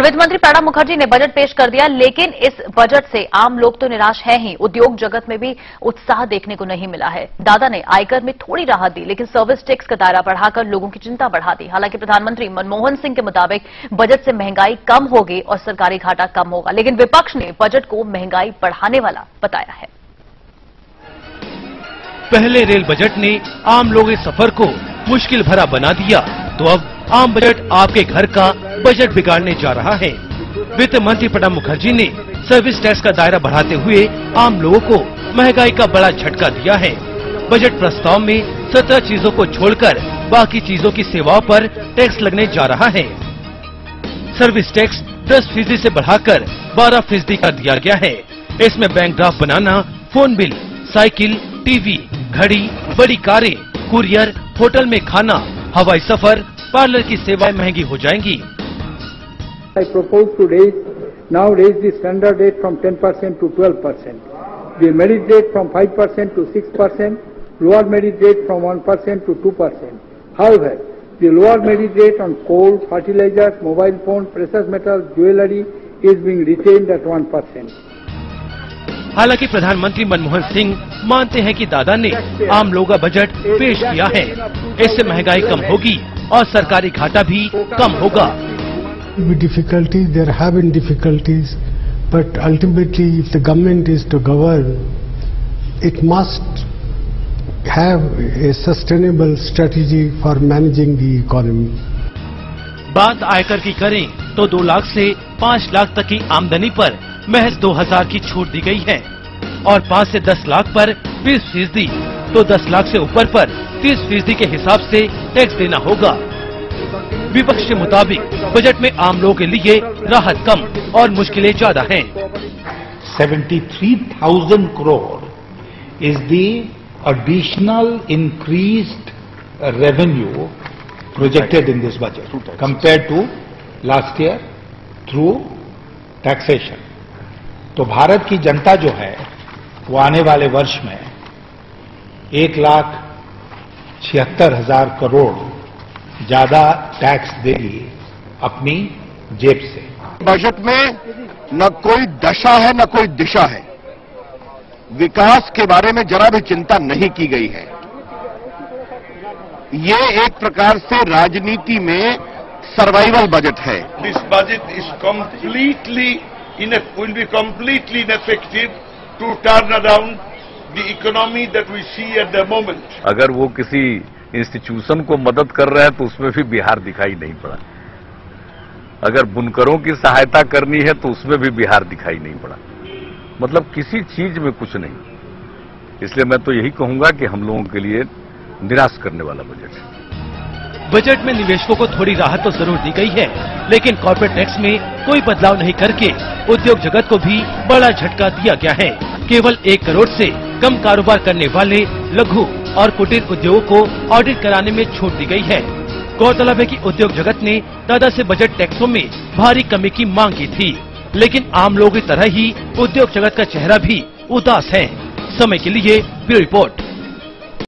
वित्त मंत्री प्रणब मुखर्जी ने बजट पेश कर दिया, लेकिन इस बजट से आम लोग तो निराश हैं ही, उद्योग जगत में भी उत्साह देखने को नहीं मिला है। दादा ने आयकर में थोड़ी राहत दी, लेकिन सर्विस टैक्स का दायरा बढ़ाकर लोगों की चिंता बढ़ा दी। हालांकि प्रधानमंत्री मनमोहन सिंह के मुताबिक बजट से महंगाई कम होगी और सरकारी घाटा कम होगा, लेकिन विपक्ष ने बजट को महंगाई बढ़ाने वाला बताया है। पहले रेल बजट ने आम लोगों के सफर को मुश्किल भरा बना दिया, तो अब आम बजट आपके घर का बजट बिगाड़ने जा रहा है। वित्त मंत्री प्रणब मुखर्जी ने सर्विस टैक्स का दायरा बढ़ाते हुए आम लोगों को महंगाई का बड़ा झटका दिया है। बजट प्रस्ताव में 17 चीजों को छोड़कर बाकी चीजों की सेवाओं पर टैक्स लगने जा रहा है। सर्विस टैक्स 10% से बढ़ाकर 12% कर दिया गया है। इसमें बैंक ड्राफ्ट बनाना, फोन बिल, साइकिल, टीवी, घड़ी, बड़ी कारें, कुरियर, होटल में खाना, हवाई सफर, पार्लर की सेवाएं महंगी हो जाएंगी। I propose to raise the standard rate from 10% to 12%, the merit rate from 5% to 6%, lower merit rate from 1% to 2%. However, the lower merit rate on coal, fertilizers, mobile phone, precious metals, jewellery is being retained at 1%. हालांकि प्रधानमंत्री मनमोहन सिंह मानते हैं कि दादा ने आम लोगों का बजट पेश किया है, इससे महंगाई कम होगी और सरकारी घाटा भी कम होगा। Difficulties, there have been difficulties, but ultimately if the government is to govern, it must have a sustainable strategy for managing the economy. बात आयकर की करें तो 2 लाख से 5 लाख तक की आमदनी पर महज 2000 की छूट दी गई है और 5 से 10 लाख पर 20%, तो 10 लाख से ऊपर पर 30% के हिसाब से टैक्स देना होगा। विपक्ष के मुताबिक बजट में आम लोगों के लिए राहत कम और मुश्किलें ज्यादा हैं। 73,000 crore is the additional increased revenue projected in this budget compared to last year through taxation. तो भारत की जनता जो है वो आने वाले वर्ष में 1,76,000 करोड़ ज्यादा टैक्स देगी अपनी जेब से। बजट में न कोई दशा है न कोई दिशा है, विकास के बारे में जरा भी चिंता नहीं की गई है। ये एक प्रकार से राजनीति में सर्वाइवल बजट है। This budget is completely will be completely ineffective to turn around the economy that we see at the moment. अगर वो किसी इंस्टीट्यूशन को मदद कर रहे हैं तो उसमें भी बिहार दिखाई नहीं पड़ा। अगर बुनकरों की सहायता करनी है तो उसमें भी बिहार दिखाई नहीं पड़ा। मतलब किसी चीज में कुछ नहीं। इसलिए मैं तो यही कहूंगा कि हम लोगों के लिए निराश करने वाला बजट है। बजट में निवेशकों को थोड़ी राहत तो जरूर दी गई है, लेकिन कॉर्पोरेट टैक्स में कोई बदलाव नहीं करके उद्योग जगत को भी बड़ा झटका दिया गया है। केवल 1 करोड़ से कम कारोबार करने वाले लघु और कुटीर उद्योगों को ऑडिट कराने में छूट दी गई है। गौरतलब है कि उद्योग जगत ने दादा से बजट टैक्सों में भारी कमी की मांग की थी, लेकिन आम लोगों की तरह ही उद्योग जगत का चेहरा भी उदास है। समय के लिए ब्यूरो रिपोर्ट।